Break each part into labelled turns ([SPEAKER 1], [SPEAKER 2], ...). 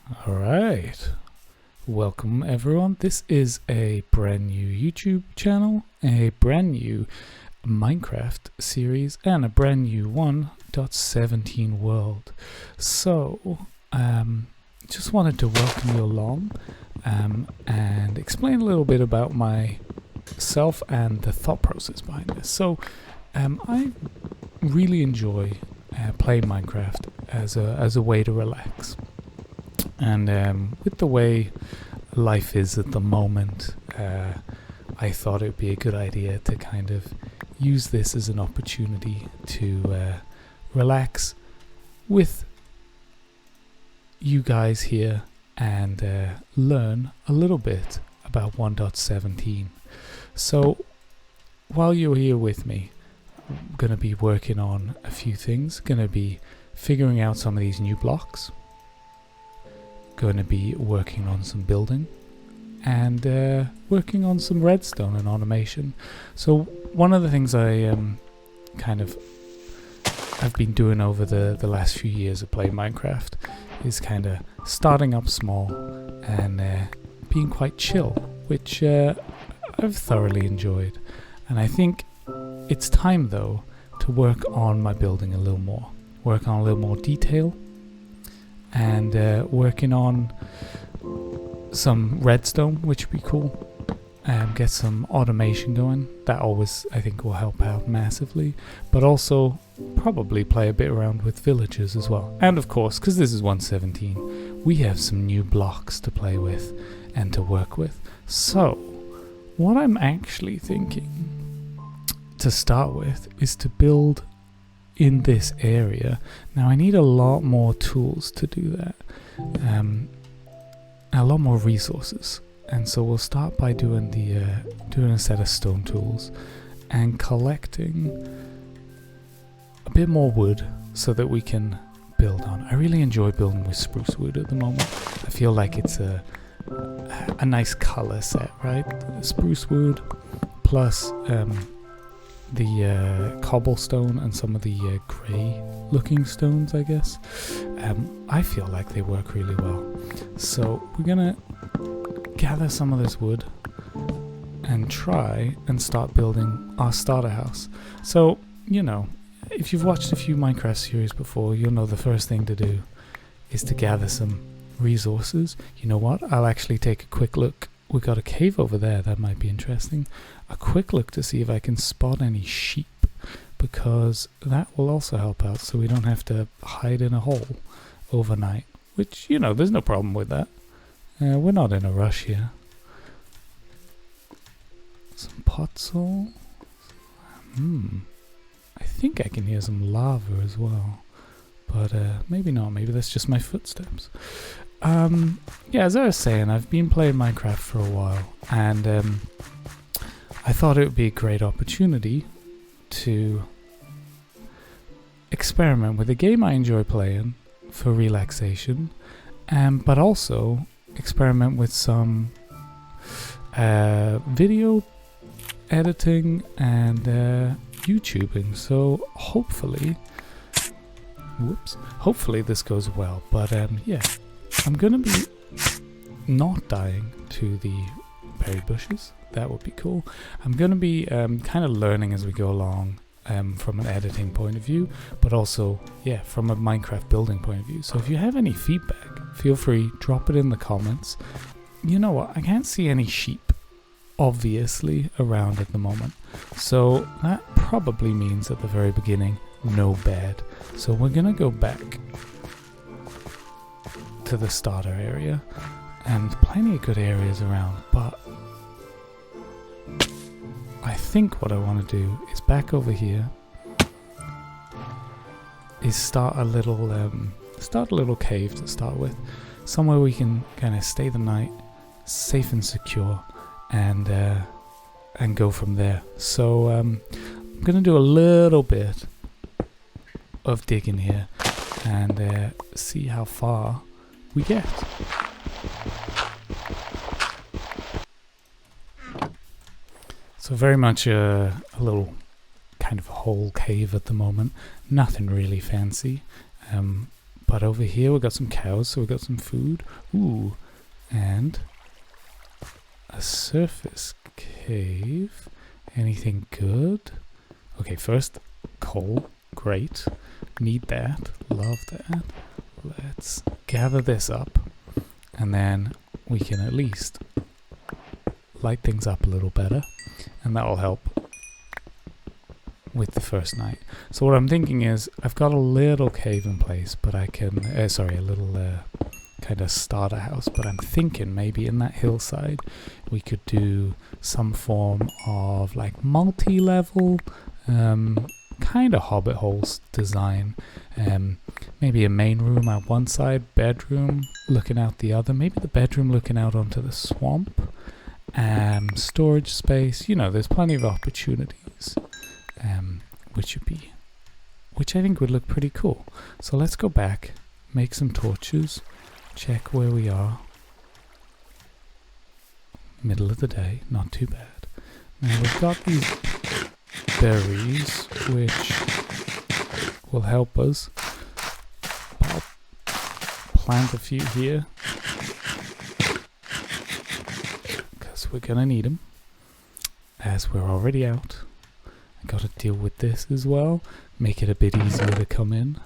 [SPEAKER 1] All right. Welcome everyone. This is a brand new YouTube channel, a brand new Minecraft series, and a brand new 1.17 world. So, just wanted to welcome you along and explain a little bit about myself and the thought process behind this. So, I really enjoy playing Minecraft as a way to relax. And with the way life is at the moment, I thought it would be a good idea to kind of use this as an opportunity to relax with you guys here and learn a little bit about 1.17. So while you're here with me, I'm going to be working on a few things. Going to be figuring out some of these new blocks. Going to be working on some building and working on some redstone and automation. So one of the things I've been doing over the last few years of playing Minecraft is kind of starting up small and being quite chill, which I've thoroughly enjoyed. And I think it's time though to work on my building a little more, work on a little more detail, and working on some redstone, which would be cool. Get some automation going. That always, I think, will help out massively. But also, probably play a bit around with villagers as well. And of course, because this is 1.17, we have some new blocks to play with and to work with. So, what I'm actually thinking to start with is to build in this area. Now I need a lot more tools to do that, a lot more resources, and so we'll start by doing a set of stone tools and collecting a bit more wood so that we can build on. I really enjoy building with spruce wood at the moment. I feel like it's a nice color set, right? Spruce wood plus the cobblestone and some of the grey looking stones, I guess. I feel like they work really well. So we're gonna gather some of this wood and try and start building our starter house. So, you know, if you've watched a few Minecraft series before, you'll know the first thing to do is to gather some resources. You know what? I'll actually take a quick look. We got a cave over there, that might be interesting. A quick look to see if I can spot any sheep, because that will also help out so we don't have to hide in a hole overnight, which, you know, there's no problem with that. We're not in a rush here. Some pot soul. I think I can hear some lava as well, but maybe not. Maybe that's just my footsteps. Yeah, as I was saying, I've been playing Minecraft for a while, and I thought it would be a great opportunity to experiment with a game I enjoy playing for relaxation, but also experiment with some video editing and YouTubing. So hopefully this goes well. But yeah, I'm gonna be not dying to the berry bushes. That would be cool. I'm gonna be kind of learning as we go along, from an editing point of view, but also, yeah, from a Minecraft building point of view. So if you have any feedback, feel free, drop it in the comments. You know what? I can't see any sheep, obviously, around at the moment. So that probably means at the very beginning, no bed. So we're gonna go back to the starter area, and plenty of good areas around, but I think what I want to do is back over here is start a little cave to start with, somewhere we can kind of stay the night safe and secure, and go from there. So I'm gonna do a little bit of digging here and see how far we get. So very much a little kind of hole cave at the moment. Nothing really fancy, But over here we got some cows, so we got some food. Ooh, and a surface cave. Anything good? Okay, first coal. Great. Need that. Love that. Let's gather this up, and then we can at least light things up a little better, and that will help with the first night. So what I'm thinking is, I've got a little cave in place, but I can, a little kind of starter house, but I'm thinking maybe in that hillside we could do some form of like multi-level kind of hobbit holes design. Maybe a main room at one side, bedroom looking out the other, maybe the bedroom looking out onto the swamp, storage space. You know, there's plenty of opportunities, which I think would look pretty cool. So let's go back, make some torches, check where we are. Middle of the day, not too bad. Now we've got these berries, which will help us. I'll plant a few here, because we're gonna need them, as we're already out. I gotta deal with this as well, make it a bit easier to come in.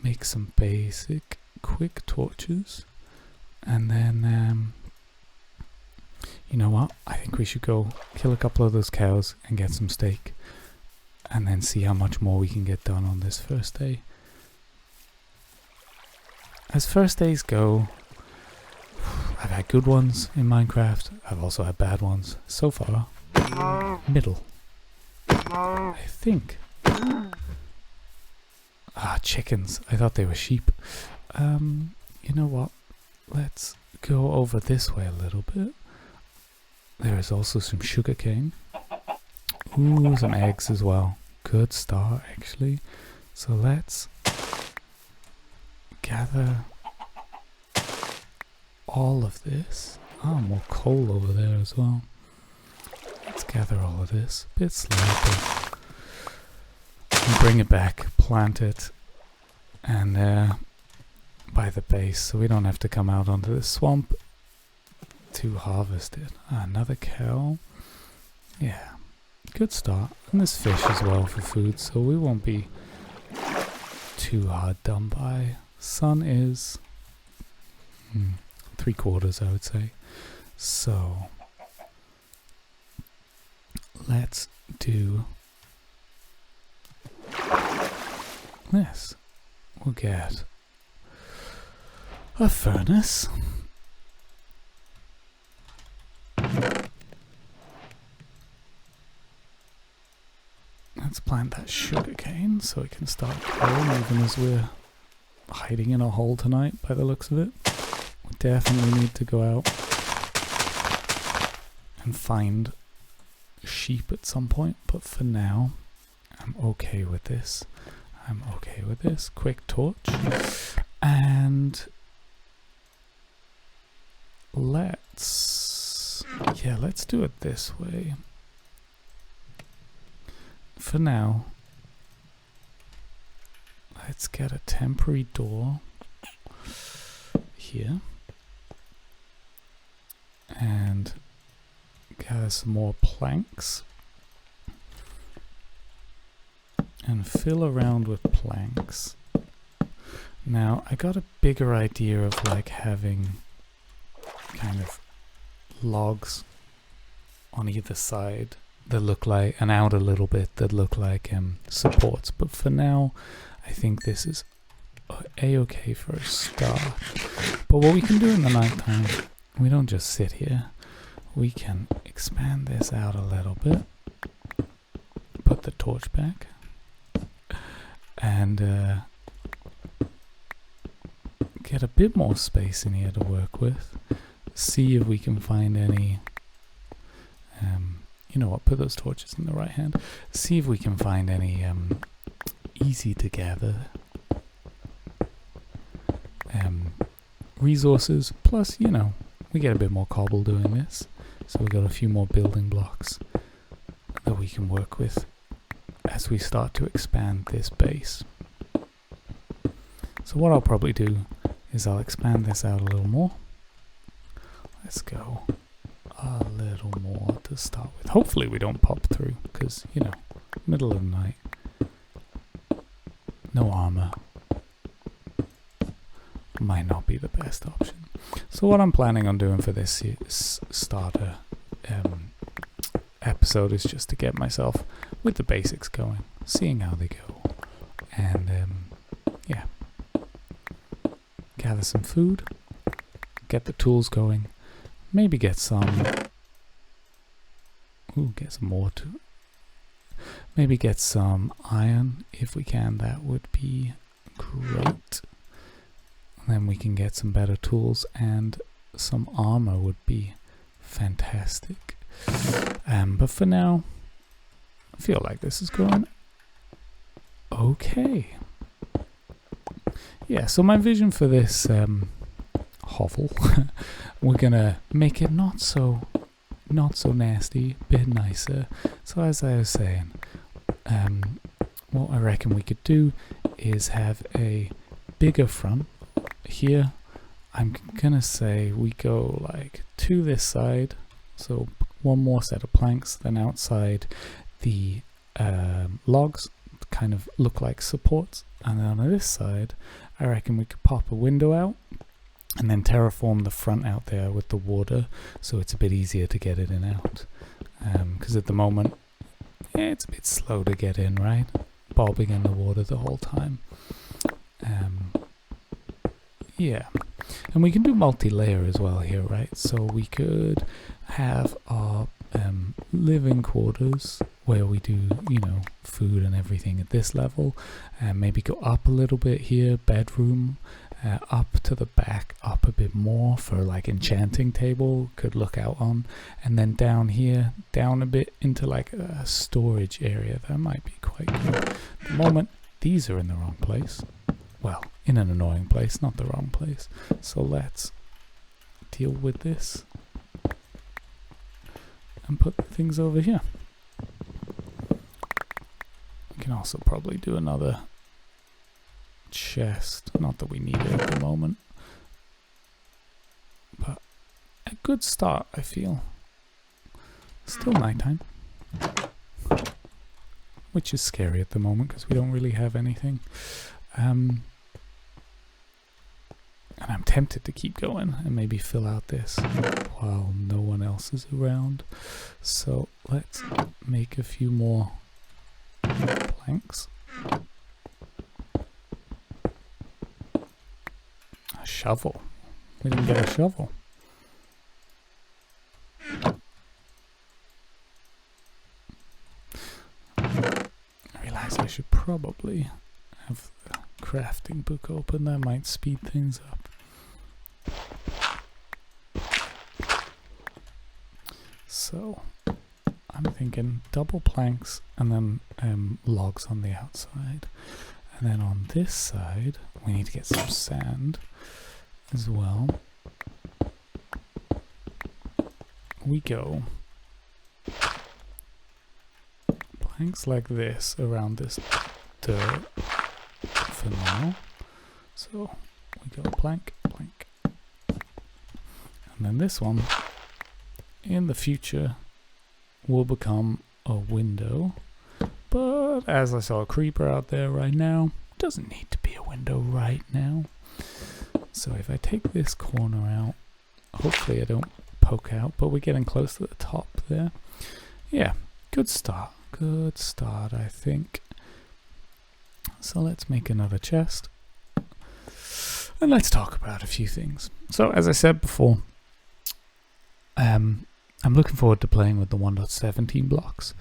[SPEAKER 1] Make some basic quick torches, and then you know what, I think we should go kill a couple of those cows and get some steak, and then see how much more we can get done on this first day. As first days go, I've had good ones in Minecraft, I've also had bad ones. So far, middle, I think. Chickens. I thought they were sheep. You know what? Let's go over this way a little bit. There is also some sugarcane. Ooh, some eggs as well. Good start, actually. So let's gather all of this. Oh, more coal over there as well. Let's gather all of this. Bit sloppy. And bring it back, plant it, and by the base, so we don't have to come out onto the swamp to harvest it. Another cow. Yeah, good start. And there's fish as well for food, so we won't be too hard done by. Sun is 3/4, I would say. So let's do this. We'll get a furnace. Let's plant that sugarcane so it can start growing, even as we're hiding in a hole tonight by the looks of it. We definitely need to go out and find sheep at some point, but for now I'm okay with this. Quick torch. And let's do it this way. For now, let's get a temporary door here. And gather some more planks. And fill around with planks. Now I got a bigger idea of like having kind of logs on either side that look like, and out a little bit, that look like supports, but for now I think this is a-okay for a start. But what we can do in the nighttime, we don't just sit here, we can expand this out a little bit, put the torch back, and get a bit more space in here to work with. See if we can find any, you know what, put those torches in the right hand. See if we can find any easy to gather resources. Plus, you know, we get a bit more cobble doing this, so we got a few more building blocks that we can work with as we start to expand this base. So what I'll probably do is I'll expand this out a little more. Let's go a little more to start with. Hopefully we don't pop through, because, you know, middle of the night. No armor. Might not be the best option. So what I'm planning on doing for this starter episode is just to get myself with the basics going, seeing how they go, and yeah, gather some food, get the tools going, maybe get some get some more too. Maybe get some iron if we can. That would be great. And then we can get some better tools, and some armor would be fantastic. But for now, I feel like this is going okay. Yeah, so my vision for this hovel, we're gonna make it not so nasty, a bit nicer. So as I was saying, what I reckon we could do is have a bigger front here. I'm gonna say we go like to this side, so one more set of planks, then outside the logs kind of look like supports, and then on this side I reckon we could pop a window out and then terraform the front out there with the water, so it's a bit easier to get it in and out, because at the moment it's a bit slow to get in, right? Bobbing in the water the whole time. Yeah, and we can do multi-layer as well here, right? So we could have our living quarters where we do, you know, food and everything at this level, and maybe go up a little bit here, bedroom, up to the back, up a bit more for like enchanting table, could look out on, and then down here, down a bit into like a storage area. That might be quite good. At the moment, these are in the wrong place. Well, in an annoying place, not the wrong place. So let's deal with this and put things over here. We can also probably do another chest. Not that we need it at the moment, but a good start, I feel. Still nighttime, which is scary at the moment because we don't really have anything. And I'm tempted to keep going and maybe fill out this while no one else is around. So let's make a few more planks. A shovel. We didn't get a shovel. I realize I should probably have the crafting book open. That might speed things up. So I'm thinking double planks and then logs on the outside, and then on this side we need to get some sand as well. We go planks like this around this dirt for now. So we go plank, plank, and then this one in the future will become a window. But as I saw a creeper out there right now, doesn't need to be a window right now. So if I take this corner out, hopefully I don't poke out, but we're getting close to the top there. Yeah, good start. Good start, I think. So let's make another chest. And let's talk about a few things. So as I said before, I'm looking forward to playing with the 1.17 blocks.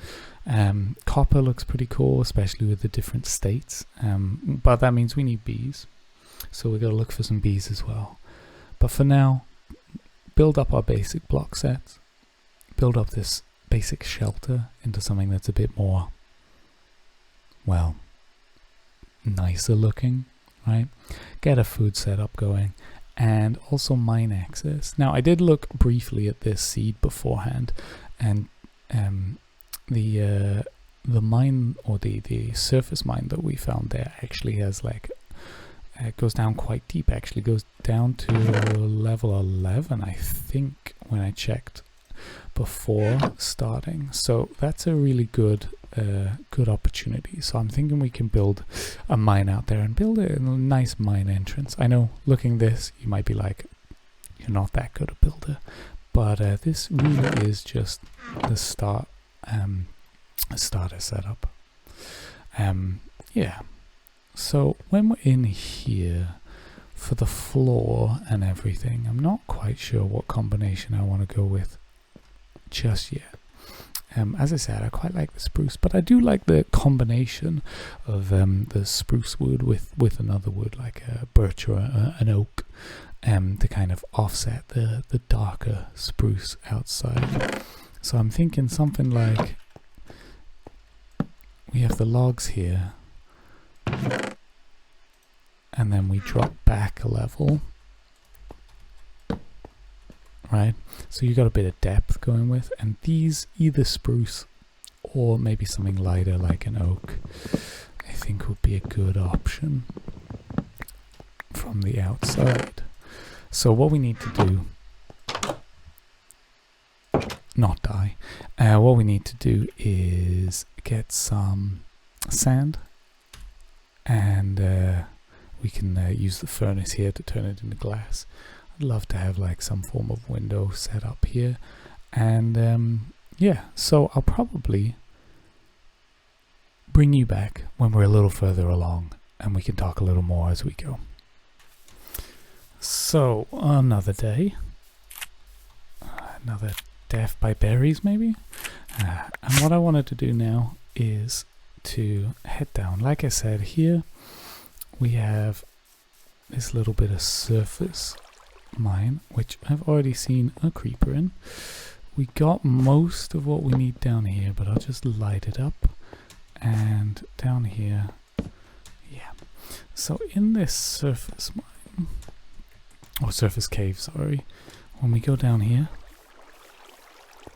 [SPEAKER 1] Copper looks pretty cool, especially with the different states. But that means we need bees. So we're going to look for some bees as well. But for now, build up our basic block sets. Build up this basic shelter into something that's a bit more, well, nicer looking, right? Get a food setup going. And also mine access. Now I did look briefly at this seed beforehand, and the mine, or the surface mine that we found there, actually has like It goes down quite deep, actually. Goes down to level 11, I think, when I checked before starting. So that's a really good good opportunity. So I'm thinking we can build a mine out there and build a nice mine entrance. I know, looking this, you might be like, you're not that good a builder, but this really is just the starter setup. Yeah. So when we're in here for the floor and everything, I'm not quite sure what combination I want to go with just yet. As I said, I quite like the spruce, but I do like the combination of the spruce wood with another wood like a birch or an oak, to kind of offset the darker spruce outside. So I'm thinking something like, we have the logs here, and then we drop back a level, right? So you got a bit of depth going with, and these, either spruce or maybe something lighter like an oak, I think would be a good option from the outside. So what we need to do, not die, what we need to do is get some sand, and we can use the furnace here to turn it into glass. I'd love to have like some form of window set up here, and yeah, so I'll probably bring you back when we're a little further along and we can talk a little more as we go. So another day, another death by berries maybe, and what I wanted to do now is to head down. Like I said, here we have this little bit of surface mine, which I've already seen a creeper in. We got most of what we need down here, but I'll just light it up. And down here, yeah. So in this surface mine, or surface cave, sorry, when we go down here,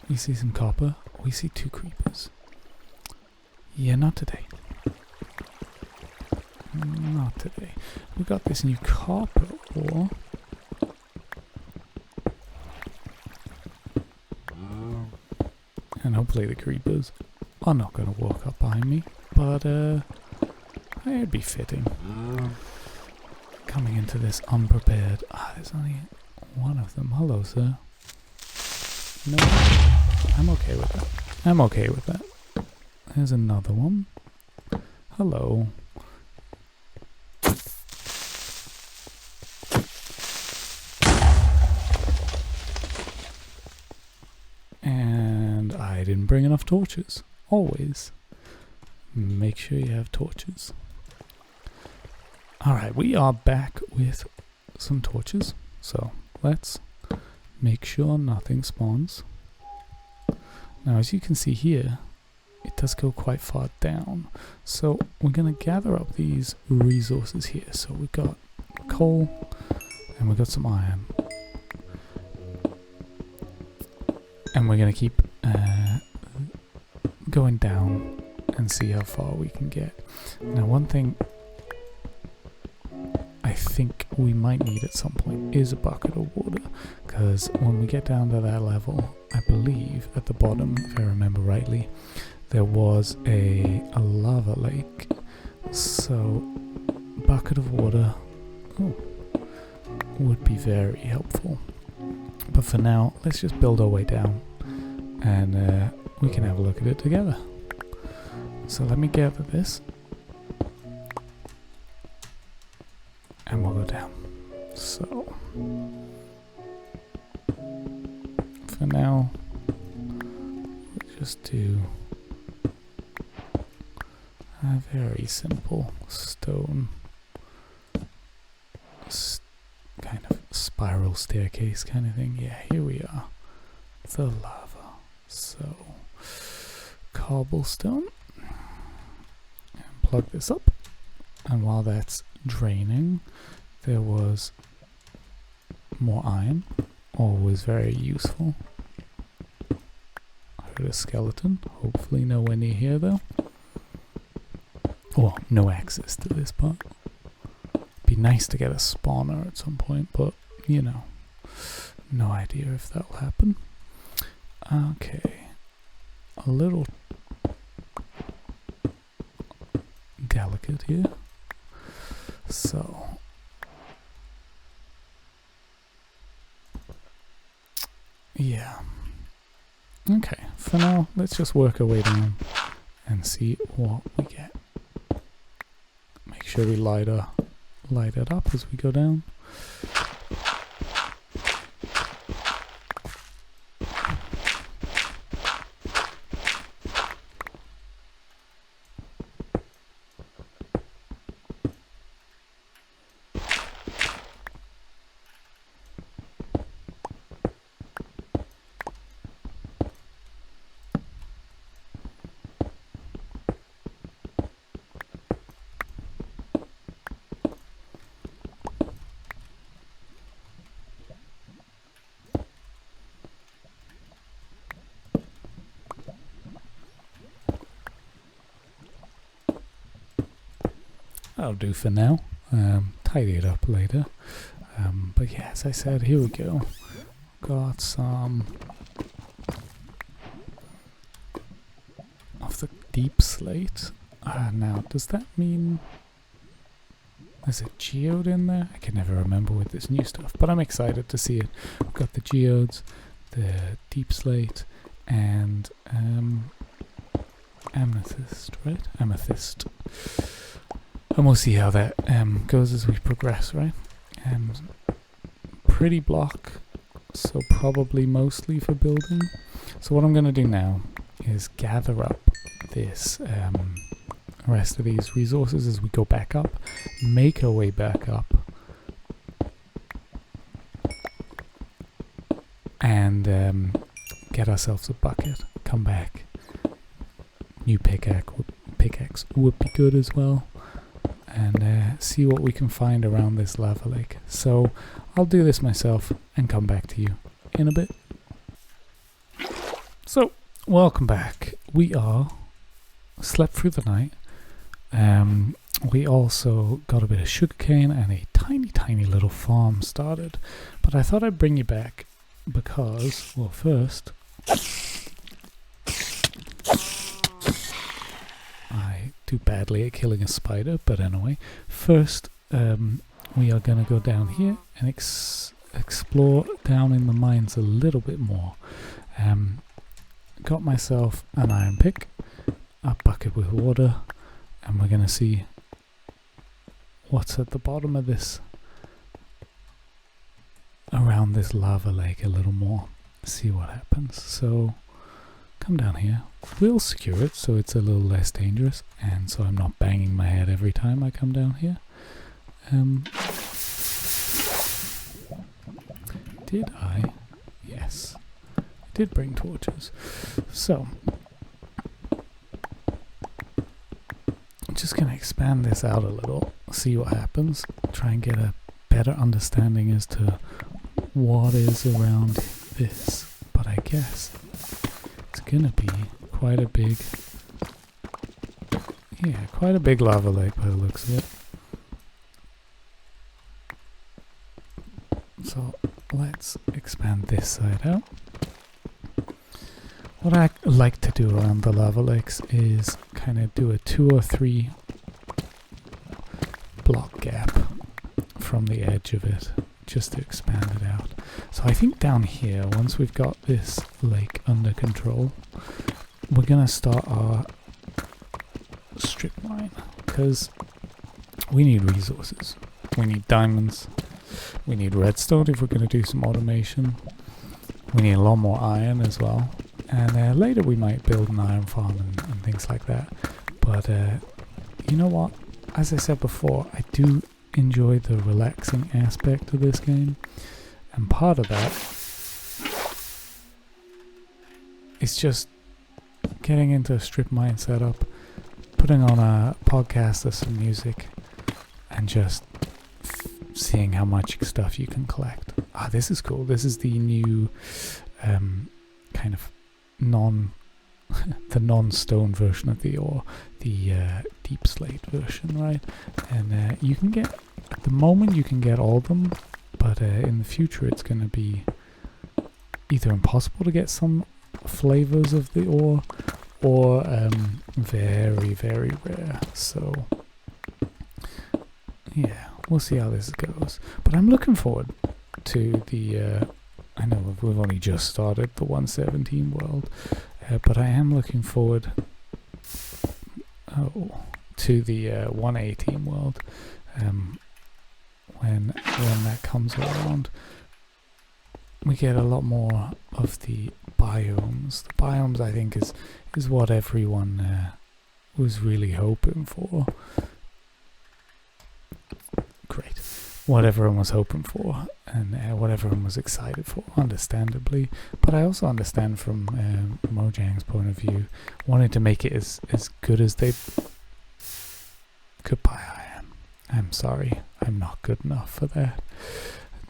[SPEAKER 1] we see some copper. We see 2 creepers. Yeah, not today. Not today. We got this new copper ore. And hopefully the creepers are not going to walk up behind me, but it'd be fitting. Coming into this unprepared. There's only one of them. Hello, sir. No, I'm okay with that. I'm okay with that. There's another one. Hello. And I didn't bring enough torches. Always make sure you have torches. Alright, we are back with some torches. So let's make sure nothing spawns. Now, as you can see here, it does go quite far down. So we're going to gather up these resources here. So we've got coal and we've got some iron. And we're going to keep going down and see how far we can get. Now, one thing I think we might need at some point is a bucket of water, because when we get down to that level, I believe at the bottom, if I remember rightly, there was a lava lake. So bucket of water would be very helpful. But for now, let's just build our way down, and we can have a look at it together. So let me gather this, and we'll go down. So for now, we'll just do a very simple stone kind of spiral staircase kind of thing. Yeah, here we are. The lava. So cobblestone. And plug this up. And while that's draining, there was more iron. Always very useful. I heard a skeleton. Hopefully nowhere near here though. Well, no access to this part. Be be nice to get a spawner at some point, but you know, no idea if that'll happen. Okay, a little delicate here. So yeah. Okay, for now, let's just work our way down and see what we get. Make sure we light it up as we go down. That'll do for now. Tidy it up later. But yeah, as I said, here we go. Got some of the deep slate. Now, does that mean there's a geode in there? I can never remember with this new stuff, but I'm excited to see it. We've got the geodes, the deep slate, and amethyst, right? Amethyst. And we'll see how that goes as we progress, right? Pretty block, so probably mostly for building. So what I'm going to do now is gather up this rest of these resources as we go back up, make our way back up, and get ourselves a bucket, come back. New pickaxe would be good as well. And see what we can find around this lava lake. So I'll do this myself and come back to you in a bit. So welcome back. We are slept through the night. We also got a bit of sugarcane and a tiny little farm started. But I thought I'd bring you back because, well, first do badly at killing a spider, but anyway, first we are going to go down here and explore down in the mines a little bit more. Got myself an iron pick, a bucket with water, and we're going to see what's at the bottom of this, around this lava lake a little more, see what happens. So come down here. We'll secure it so it's a little less dangerous, and so I'm not banging my head every time I come down here. Did I? Yes. I did bring torches. So I'm just going to expand this out a little, see what happens, try and get a better understanding as to what is around this. But I guess it's gonna be quite a big, quite a big lava lake by the looks of it. So let's expand this side out. What I like to do around the lava lakes is kind of do a 2 or 3 block gap from the edge of it, just to expand it out. So I think down here, once we've got this lake under control, we're gonna start our strip mine, because we need resources. We need diamonds, we need redstone if we're gonna do some automation, we need a lot more iron as well, and later we might build an iron farm and things like that. But you know what, as I said before, I do enjoy the relaxing aspect of this game, and part of that is just getting into a strip mine setup, putting on a podcast or some music, and just seeing how much stuff you can collect. This is cool. This is the new kind of the non-stone version of the ore, the deep slate version, right? And you can get, at the moment you can get all of them, but in the future it's going to be either impossible to get some flavors of the ore, or very, very rare. So yeah, we'll see how this goes. But I'm looking forward to the I know we've only just started the 117 world, but I am looking forward to the 118 world when that comes around. We get a lot more of the biomes. The biomes, I think, is what everyone was really hoping for. Great. What everyone was hoping for, and what everyone was excited for, understandably. But I also understand from Mojang's point of view, wanting to make it as good as they could. I'm sorry, I'm not good enough for that.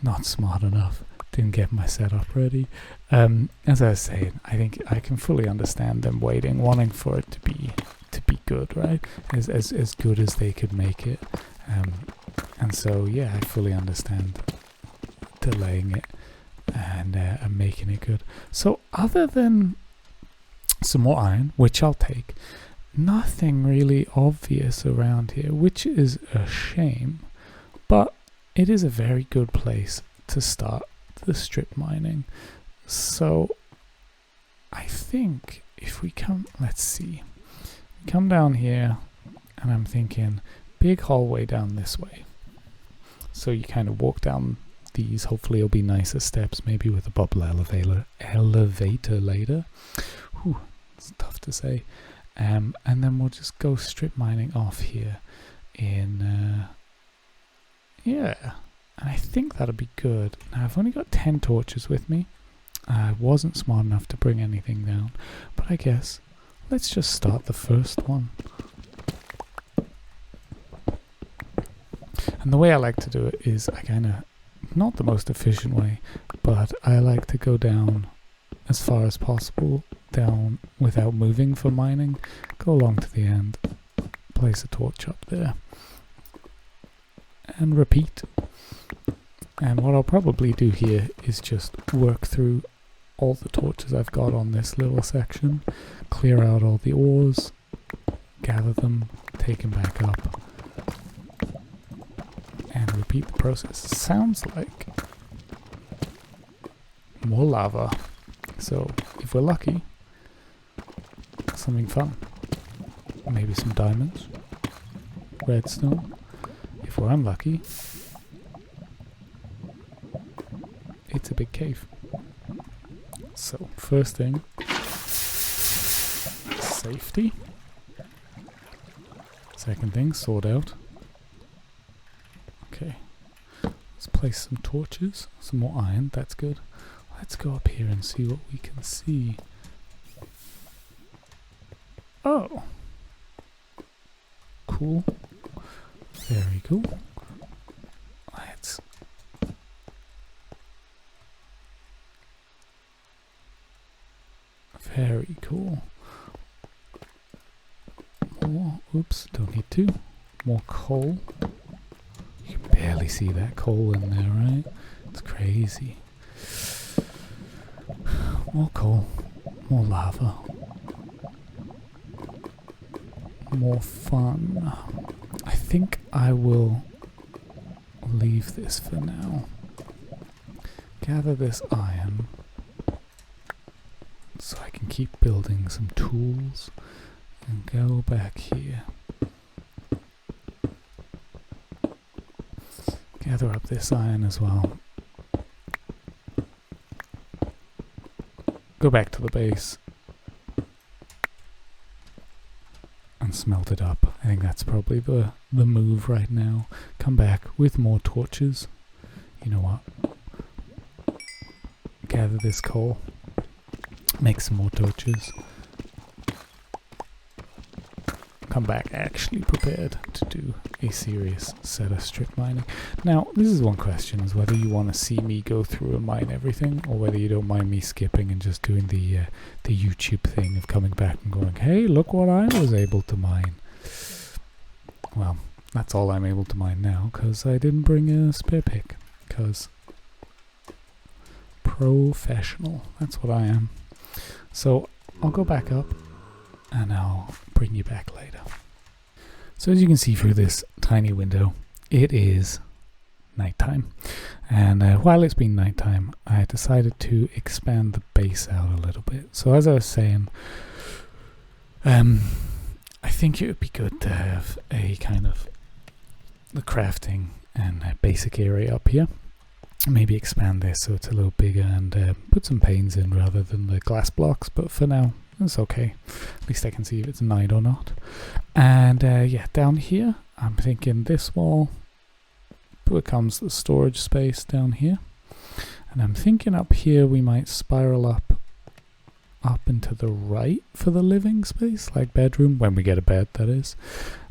[SPEAKER 1] Not smart enough. Didn't get my setup ready. As I was saying, I think I can fully understand them waiting, wanting for it to be good, right? As good as they could make it. And so yeah, I fully understand delaying it and making it good. So other than some more iron, which I'll take, nothing really obvious around here, which is a shame, but it is a very good place to start the strip mining. So I think if we come, let's see, come down here, and I'm thinking big hallway down this way. So you kind of walk down these, hopefully it'll be nicer steps, maybe with a bubble elevator later. Whew, it's tough to say. And then we'll just go strip mining off here in yeah, and I think that'll be good. Now I've only got 10 torches with me. I wasn't smart enough to bring anything down, but I guess let's just start the first one. And the way I like to do it is I kind of, not the most efficient way, but I like to go down as far as possible, down without moving for mining, go along to the end, place a torch up there, and repeat. And what I'll probably do here is just work through all the torches I've got on this little section, clear out all the ores, gather them, take them back up, and repeat the process. Sounds like more lava. So if we're lucky, something fun. Maybe some diamonds, redstone. If we're unlucky, it's a big cave. So first thing, safety. Second thing, sword out. Okay, let's place some torches, some more iron, that's good. Let's go up here and see what we can see. Oh! Cool. Very cool. Let's... Very cool. More, oops, don't need to. More coal. You can barely see that coal in there, right? It's crazy. More coal, more lava, more fun. I think I will leave this for now. Gather this iron so I can keep building some tools and go back here. Gather up this iron as well. Go back to the base and smelt it up. I think that's probably the move right now. Come back with more torches. You know what? Gather this coal. Make some more torches. come back actually prepared to do a serious set of strip mining. Now, this is one question, is whether you want to see me go through and mine everything, or whether you don't mind me skipping and just doing the YouTube thing of coming back and going, hey, look what I was able to mine. Well, that's all I'm able to mine now, because I didn't bring a spare pick, because professional, that's what I am. So I'll go back up and I'll bring you back later. So as you can see through this tiny window, it is nighttime, and while it's been nighttime, I decided to expand the base out a little bit. So as I was saying, I think it would be good to have a kind of the crafting and basic area up here. Maybe expand this so it's a little bigger and put some panes in rather than the glass blocks, but for now it's okay. At least I can see if it's night or not. And yeah, down here I'm thinking this wall becomes the storage space down here, and I'm thinking up here we might spiral up and to the right for the living space, like bedroom, when we get a bed, that is.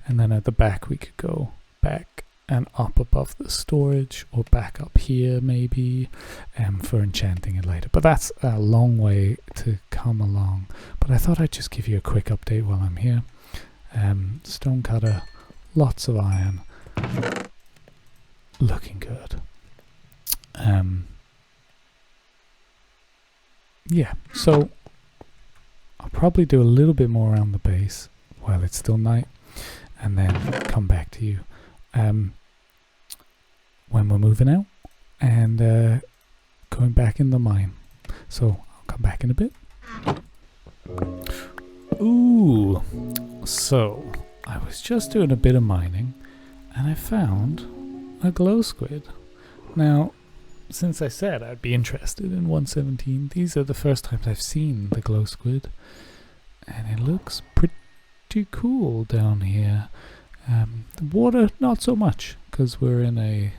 [SPEAKER 1] And then at the back we could go back and up above the storage, or back up here maybe, for enchanting it later. But that's a long way to come along. But I thought I'd just give you a quick update while I'm here. Stone cutter, lots of iron, looking good. Yeah, so I'll probably do a little bit more around the base while it's still night, and then come back to you when we're moving out and going back in the mine. So I'll come back in a bit. Ooh, so I was just doing a bit of mining and I found a glow squid. Now, since I said I'd be interested in 117, these are the first times I've seen the glow squid, and it looks pretty cool down here. The water, not so much, because we're in a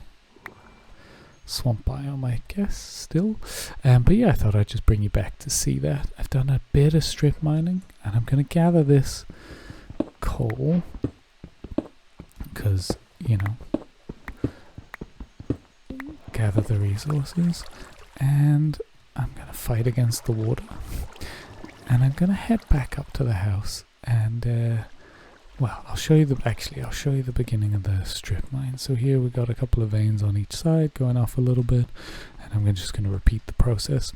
[SPEAKER 1] swamp biome, I guess, still. But yeah, I thought I'd just bring you back to see that. I've done a bit of strip mining, and I'm going to gather this coal, because, you know, gather the resources, and I'm going to fight against the water. And I'm going to head back up to the house, and well, I'll show you the beginning of the strip mine. So here we got a couple of veins on each side going off a little bit, and I'm just going to repeat the process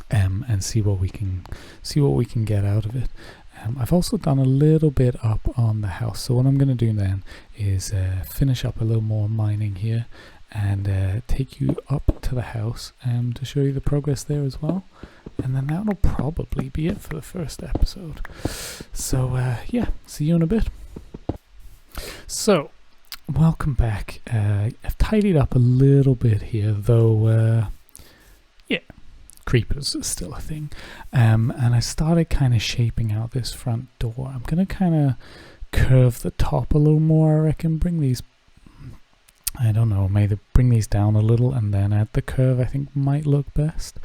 [SPEAKER 1] and see what we can get out of it. I've also done a little bit up on the house. So what I'm going to do then is finish up a little more mining here and take you up to the house to show you the progress there as well. And then that'll probably be it for the first episode. So yeah, see you in a bit. So, welcome back. I've tidied up a little bit here, though yeah, creepers is still a thing. And I started kind of shaping out this front door. I'm going to kind of curve the top a little more, I reckon. Bring these, I don't know, maybe bring these down a little and then add the curve, I think might look best.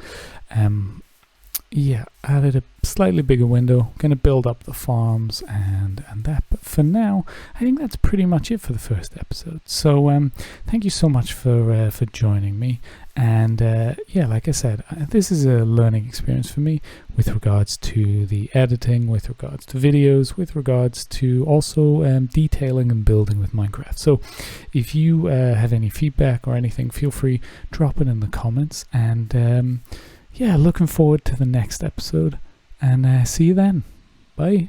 [SPEAKER 1] Yeah, added a slightly bigger window. Going to build up the farms and that. But for now, I think that's pretty much it for the first episode. So thank you so much for joining me. And yeah, like I said, this is a learning experience for me with regards to the editing, with regards to videos, with regards to also detailing and building with Minecraft. So if you have any feedback or anything, feel free, drop it in the comments. And yeah, looking forward to the next episode, and see you then. Bye.